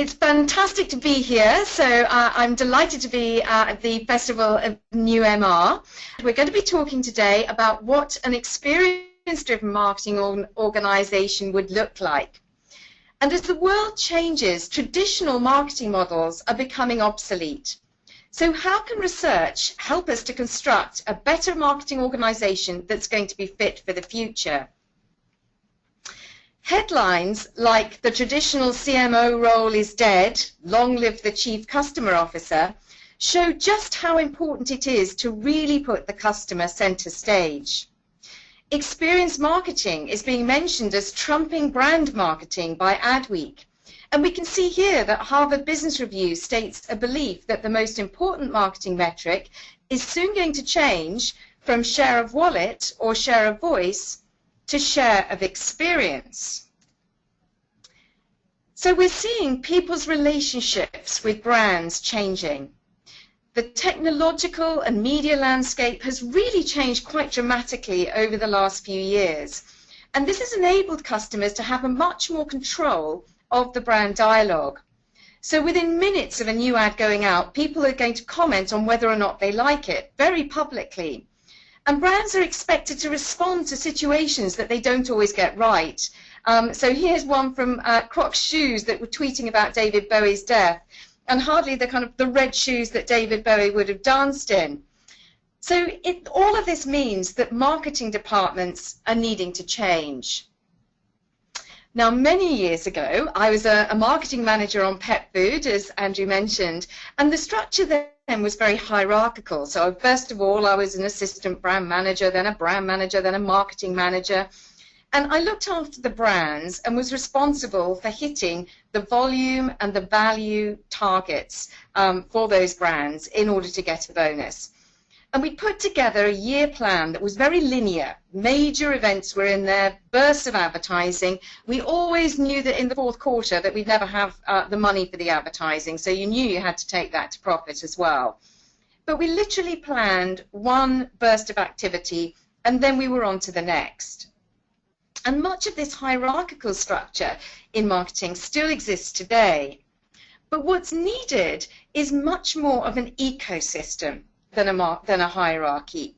It's fantastic to be here. So I'm delighted to be at the Festival of NewMR. We're going to be talking today about what an experience-driven marketing organization would look like. And as the world changes, traditional marketing models are becoming obsolete. So how can research help us to construct a better marketing organization that's going to be fit for the future? Headlines like "the traditional CMO role is dead, long live the chief customer officer" show just how important it is to really put the customer center stage. Experience marketing is being mentioned as trumping brand marketing by Adweek. And we can see here that Harvard Business Review states a belief that the most important marketing metric is soon going to change from share of wallet or share of voice to share of experience. So we're seeing people's relationships with brands changing. The technological and media landscape has really changed quite dramatically over the last few years. And this has enabled customers to have a much more control of the brand dialogue. So within minutes of a new ad going out, people are going to comment on whether or not they like it very publicly. And brands are expected to respond to situations that they don't always get right. So here's one from Crocs shoes that were tweeting about David Bowie's death, and hardly the red shoes that David Bowie would have danced in. So all of this means that marketing departments are needing to change. Now, many years ago, I was a marketing manager on pet food, as Andrew mentioned, and the structure then was very hierarchical. So first of all, I was an assistant brand manager, then a brand manager, then a marketing manager. And I looked after the brands and was responsible for hitting the volume and the value targets for those brands in order to get a bonus. And we put together a year plan that was very linear. Major events were in there, bursts of advertising. We always knew that in the fourth quarter that we'd never have the money for the advertising, so you knew you had to take that to profit as well. But we literally planned one burst of activity, and then we were on to the next. And much of this hierarchical structure in marketing still exists today. But what's needed is much more of an ecosystem than a hierarchy,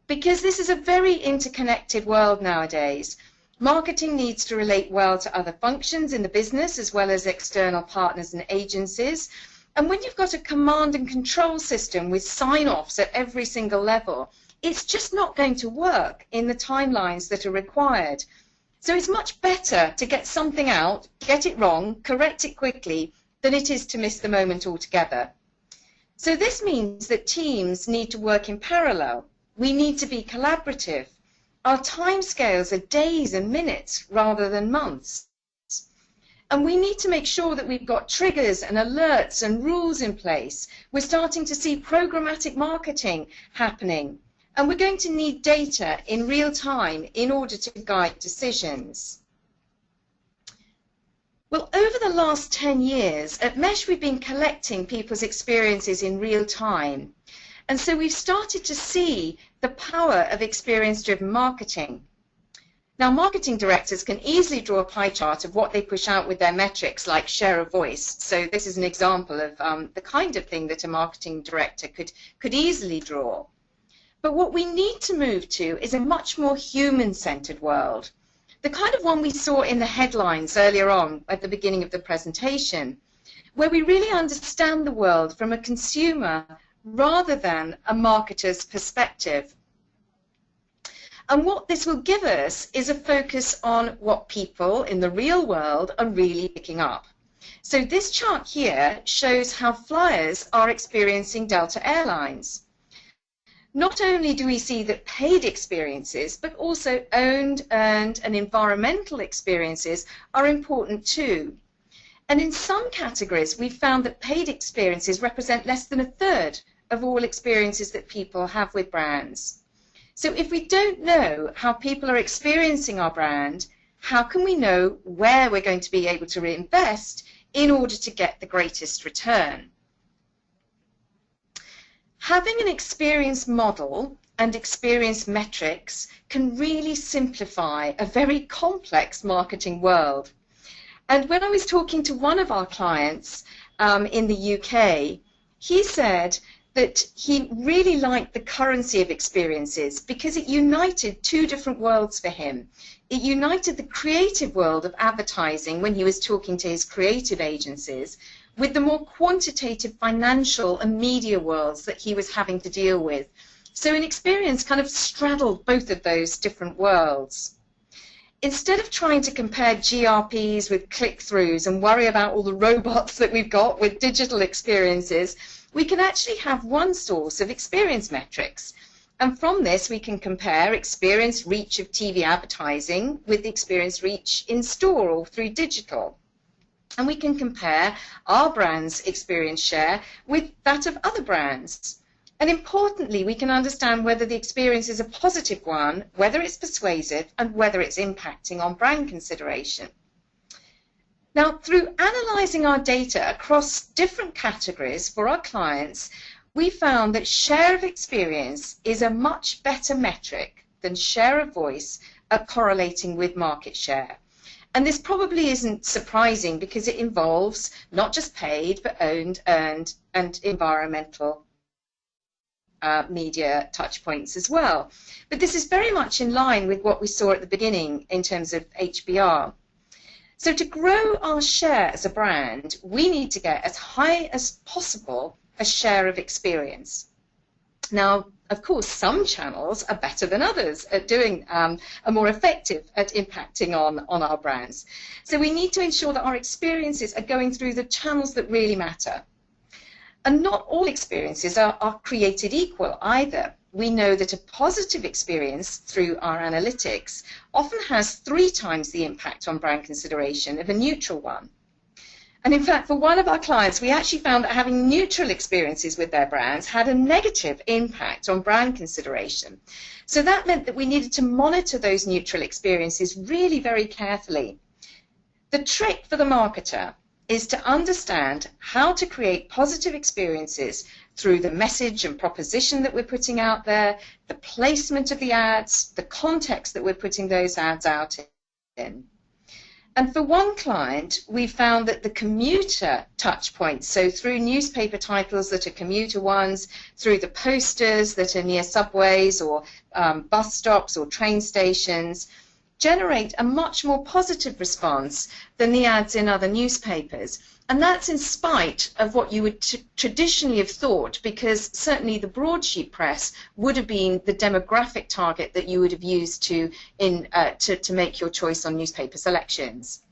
because this is a very interconnected world nowadays. Marketing needs to relate well to other functions in the business as well as external partners and agencies. And when you've got a command and control system with sign-offs at every single level, it's just not going to work in the timelines that are required. So it's much better to get something out, get it wrong, correct it quickly, than it is to miss the moment altogether. So this means that teams need to work in parallel. We need to be collaborative. Our timescales are days and minutes rather than months. And we need to make sure that we've got triggers and alerts and rules in place. We're starting to see programmatic marketing happening. And we're going to need data in real time in order to guide decisions. Well, over the last 10 years, at Mesh, we've been collecting people's experiences in real time. And so we've started to see the power of experience-driven marketing. Now, marketing directors can easily draw a pie chart of what they push out with their metrics, like share of voice. So this is an example of the kind of thing that a marketing director could easily draw. But what we need to move to is a much more human-centered world. The kind of one we saw in the headlines earlier on at the beginning of the presentation, where we really understand the world from a consumer rather than a marketer's perspective. And what this will give us is a focus on what people in the real world are really picking up. So this chart here shows how flyers are experiencing Delta Airlines. Not only do we see that paid experiences, but also owned, earned, and environmental experiences are important too. And in some categories, we've found that paid experiences represent less than a third of all experiences that people have with brands. So if we don't know how people are experiencing our brand, how can we know where we're going to be able to reinvest in order to get the greatest return? Having an experience model and experience metrics can really simplify a very complex marketing world. And when I was talking to one of our clients in the UK, he said that he really liked the currency of experiences because it united two different worlds for him. It united the creative world of advertising when he was talking to his creative agencies with the more quantitative financial and media worlds that he was having to deal with. So an experience kind of straddled both of those different worlds. Instead of trying to compare GRPs with click-throughs and worry about all the robots that we've got with digital experiences, we can actually have one source of experience metrics. And from this, we can compare experience reach of TV advertising with the experience reach in store or through digital. And we can compare our brand's experience share with that of other brands. And importantly, we can understand whether the experience is a positive one, whether it's persuasive, and whether it's impacting on brand consideration. Now, through analysing our data across different categories for our clients, we found that share of experience is a much better metric than share of voice at correlating with market share. And this probably isn't surprising because it involves not just paid, but owned, earned, and environmental media touch points as well. But this is very much in line with what we saw at the beginning in terms of HBR. So to grow our share as a brand, we need to get as high as possible a share of experience. Now, of course, some channels are better than others at doing, are more effective at impacting on our brands. So we need to ensure that our experiences are going through the channels that really matter. And not all experiences are created equal either. We know that a positive experience through our analytics often has 3 times the impact on brand consideration of a neutral one. And in fact, for one of our clients, we actually found that having neutral experiences with their brands had a negative impact on brand consideration. So that meant that we needed to monitor those neutral experiences really very carefully. The trick for the marketer is to understand how to create positive experiences through the message and proposition that we're putting out there, the placement of the ads, the context that we're putting those ads out in. And for one client, we found that the commuter touch points, so through newspaper titles that are commuter ones, through the posters that are near subways or bus stops or train stations, generate a much more positive response than the ads in other newspapers. And that's in spite of what you would traditionally have thought, because certainly the broadsheet press would have been the demographic target that you would have used to make your choice on newspaper selections.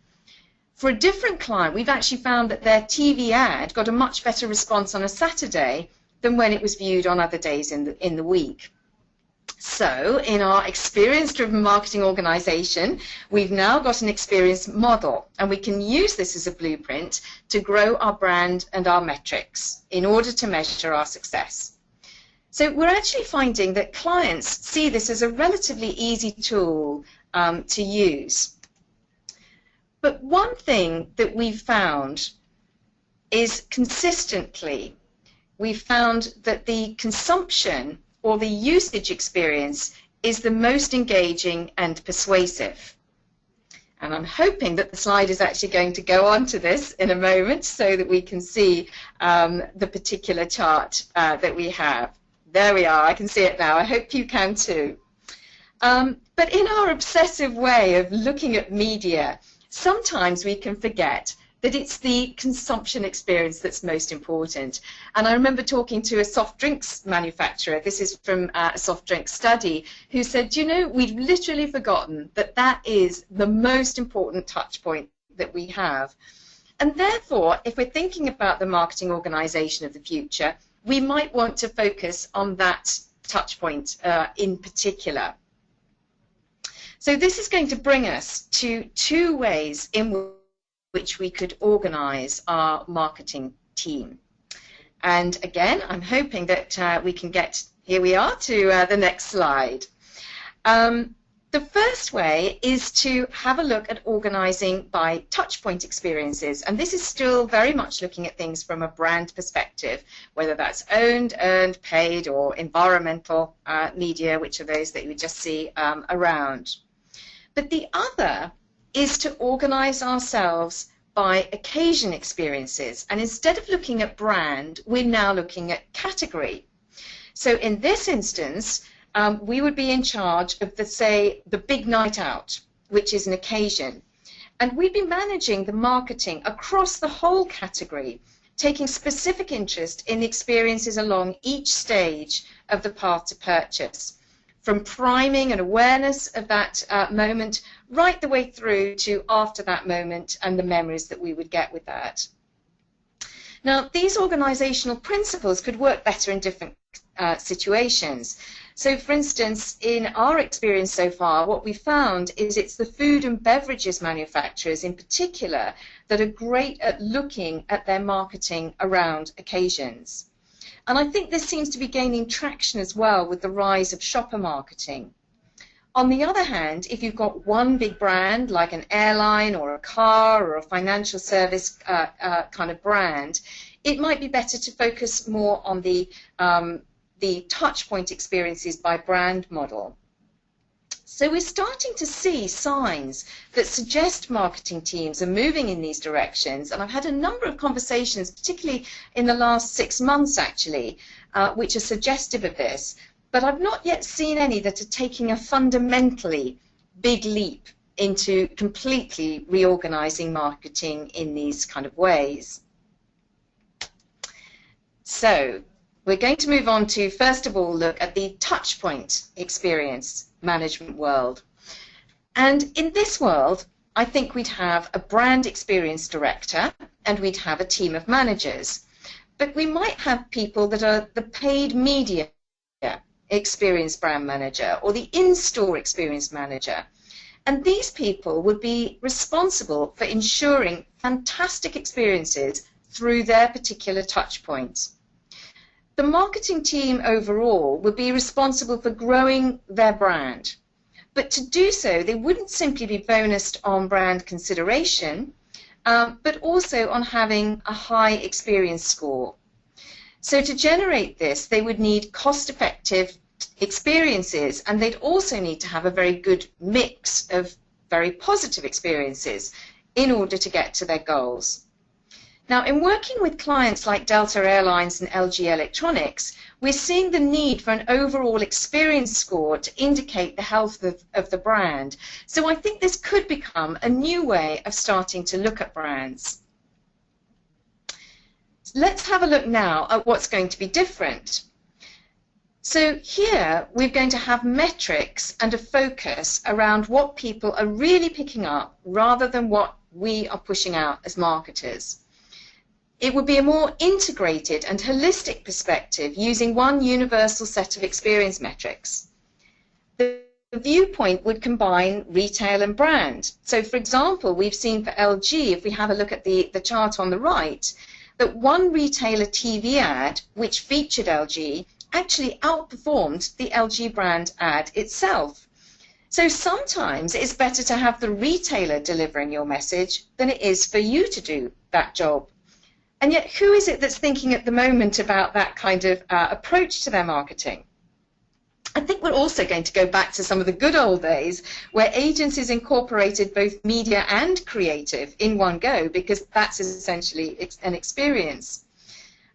For a different client, we've actually found that their TV ad got a much better response on a Saturday than when it was viewed on other days in the week. So in our experience-driven marketing organization, we've now got an experience model, and we can use this as a blueprint to grow our brand and our metrics in order to measure our success. So we're actually finding that clients see this as a relatively easy tool to use. But one thing that we've found is consistently, we've found that the consumption or the usage experience is the most engaging and persuasive. And I'm hoping that the slide is actually going to go on to this in a moment so that we can see the particular chart that we have. There we are, I can see it now. I hope you can too. But in our obsessive way of looking at media, sometimes we can forget that it's the consumption experience that's most important. And I remember talking to a soft drinks manufacturer, this is from a soft drink study, who said, you know, we've literally forgotten that that is the most important touch point that we have. And therefore, if we're thinking about the marketing organization of the future, we might want to focus on that touch point in particular. So this is going to bring us to 2 ways in which we could organize our marketing team. And again, I'm hoping that we can get, here we are, to the next slide. The first way is to have a look at organizing by touchpoint experiences. And this is still very much looking at things from a brand perspective, whether that's owned, earned, paid, or environmental media, which are those that you just see around. But the other is to organize ourselves by occasion experiences. And instead of looking at brand, we're now looking at category. So in this instance, we would be in charge of, say, the big night out, which is an occasion. And we'd be managing the marketing across the whole category, taking specific interest in the experiences along each stage of the path to purchase, from priming and awareness of that moment right the way through to after that moment and the memories that we would get with that. Now, these organizational principles could work better in different situations. So, for instance, in our experience so far, what we found is it's the food and beverages manufacturers in particular that are great at looking at their marketing around occasions. And I think this seems to be gaining traction as well with the rise of shopper marketing. On the other hand, if you've got one big brand like an airline or a car or a financial service kind of brand, it might be better to focus more on the touchpoint experiences by brand model. So we're starting to see signs that suggest marketing teams are moving in these directions, and I've had a number of conversations, particularly in the last 6 months actually, which are suggestive of this, but I've not yet seen any that are taking a fundamentally big leap into completely reorganizing marketing in these kind of ways. So we're going to move on to, first of all, look at the touchpoint experience management world. And in this world, I think we'd have a brand experience director and we'd have a team of managers. But we might have people that are the paid media experience brand manager or the in-store experience manager. And these people would be responsible for ensuring fantastic experiences through their particular touch points. The marketing team overall would be responsible for growing their brand. But to do so, they wouldn't simply be bonused on brand consideration, but also on having a high experience score. So to generate this, they would need cost-effective experiences, and they'd also need to have a very good mix of very positive experiences in order to get to their goals. Now, in working with clients like Delta Airlines and LG Electronics, we're seeing the need for an overall experience score to indicate the health of the brand. So I think this could become a new way of starting to look at brands. Let's have a look now at what's going to be different. So here we're going to have metrics and a focus around what people are really picking up rather than what we are pushing out as marketers. It would be a more integrated and holistic perspective using one universal set of experience metrics. The viewpoint would combine retail and brand. So for example, we've seen for LG, if we have a look at the chart on the right, that one retailer TV ad which featured LG actually outperformed the LG brand ad itself. So sometimes it's better to have the retailer delivering your message than it is for you to do that job. And yet, who is it that's thinking at the moment about that kind of approach to their marketing? I think we're also going to go back to some of the good old days where agencies incorporated both media and creative in one go, because that's essentially an experience.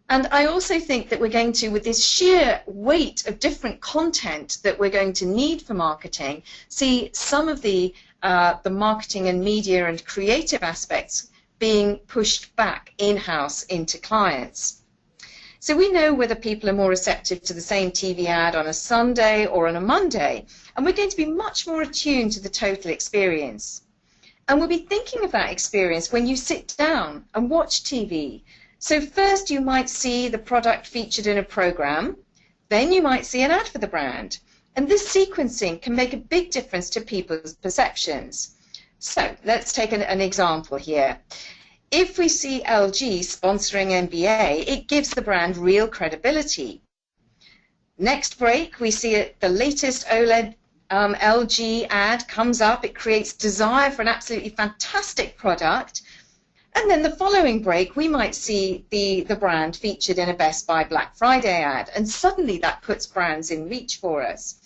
And I also think that we're going to, with this sheer weight of different content that we're going to need for marketing, see some of the marketing and media and creative aspects being pushed back in-house into clients. So we know whether people are more receptive to the same TV ad on a Sunday or on a Monday, and we're going to be much more attuned to the total experience. And we'll be thinking of that experience when you sit down and watch TV. So first you might see the product featured in a program, then you might see an ad for the brand. And this sequencing can make a big difference to people's perceptions. So let's take an example here. If we see LG sponsoring NBA, it gives the brand real credibility. Next break, we see the latest OLED LG ad comes up. It creates desire for an absolutely fantastic product. And then the following break, we might see the brand featured in a Best Buy Black Friday ad. And suddenly that puts brands in reach for us.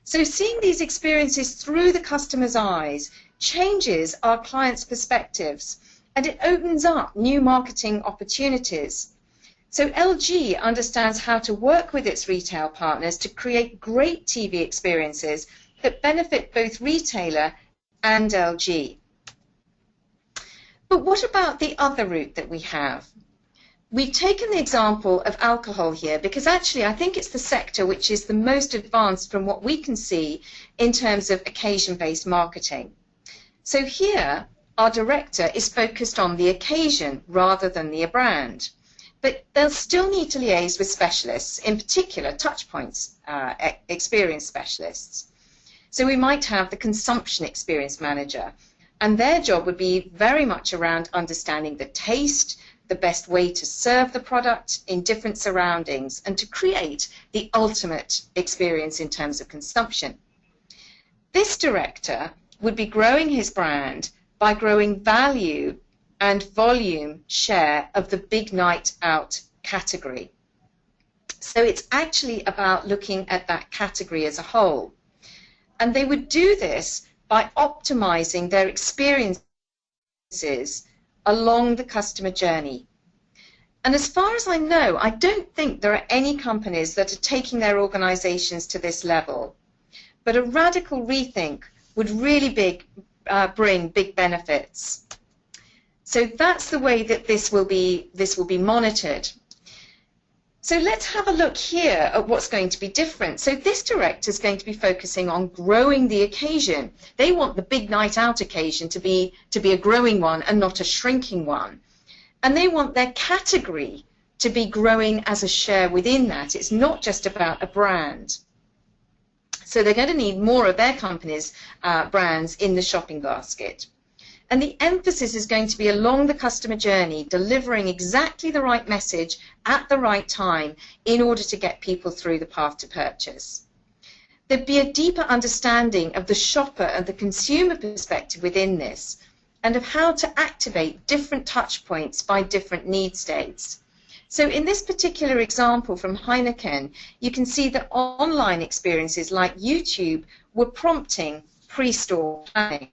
So seeing these experiences through the customer's eyes changes our clients' perspectives, and it opens up new marketing opportunities. So LG understands how to work with its retail partners to create great TV experiences that benefit both retailer and LG. But what about the other route that we have? We've taken the example of alcohol here because actually I think it's the sector which is the most advanced from what we can see in terms of occasion-based marketing. So here our director is focused on the occasion rather than the brand. But they'll still need to liaise with specialists, in particular Touchpoints experience specialists. So we might have the consumption experience manager, and their job would be very much around understanding the taste, the best way to serve the product in different surroundings, and to create the ultimate experience in terms of consumption. This director would be growing his brand by growing value and volume share of the big night out category. So it's actually about looking at that category as a whole. And they would do this by optimizing their experiences along the customer journey. And as far as I know, I don't think there are any companies that are taking their organizations to this level. But a radical rethink would really bring big benefits. So that's the way that this will be monitored. So let's have a look here at what's going to be different. So this director is going to be focusing on growing the occasion. They want the big night out occasion to be a growing one and not a shrinking one. And they want their category to be growing as a share within that. It's not just about a brand. So they're going to need more of their company's brands in the shopping basket. And the emphasis is going to be along the customer journey, delivering exactly the right message at the right time in order to get people through the path to purchase. There'd be a deeper understanding of the shopper and the consumer perspective within this, and of how to activate different touch points by different need states. So in this particular example from Heineken, you can see that online experiences like YouTube were prompting pre-store planning.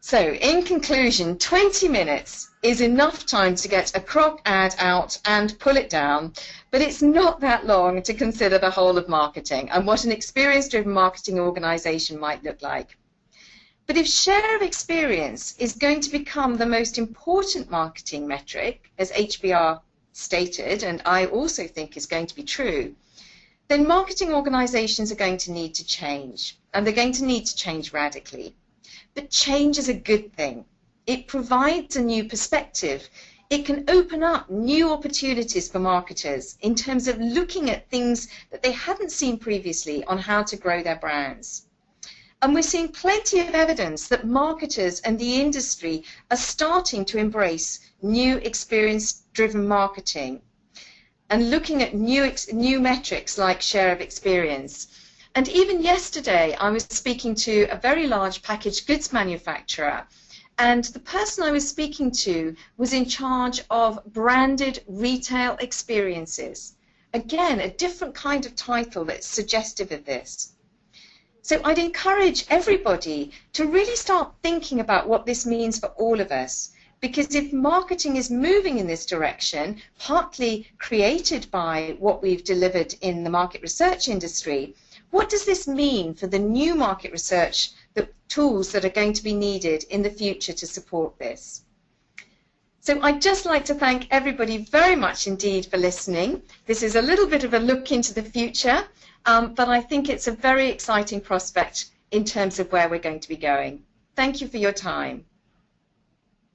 So, in conclusion, 20 minutes is enough time to get a croc ad out and pull it down, but it's not that long to consider the whole of marketing and what an experience-driven marketing organization might look like. But if share of experience is going to become the most important marketing metric, as HBR stated, and I also think is going to be true, then marketing organizations are going to need to change, and they're going to need to change radically. But change is a good thing. It provides a new perspective. It can open up new opportunities for marketers in terms of looking at things that they hadn't seen previously on how to grow their brands. And we're seeing plenty of evidence that marketers and the industry are starting to embrace new experience-driven marketing and looking at new metrics like share of experience. And even yesterday, I was speaking to a very large packaged goods manufacturer, and the person I was speaking to was in charge of branded retail experiences. Again, a different kind of title that's suggestive of this. So I'd encourage everybody to really start thinking about what this means for all of us, because if marketing is moving in this direction, partly created by what we've delivered in the market research industry, what does this mean for the new market research, the tools that are going to be needed in the future to support this? So I'd just like to thank everybody very much indeed for listening. This is a little bit of a look into the future, but I think it's a very exciting prospect in terms of where we're going to be going. Thank you for your time.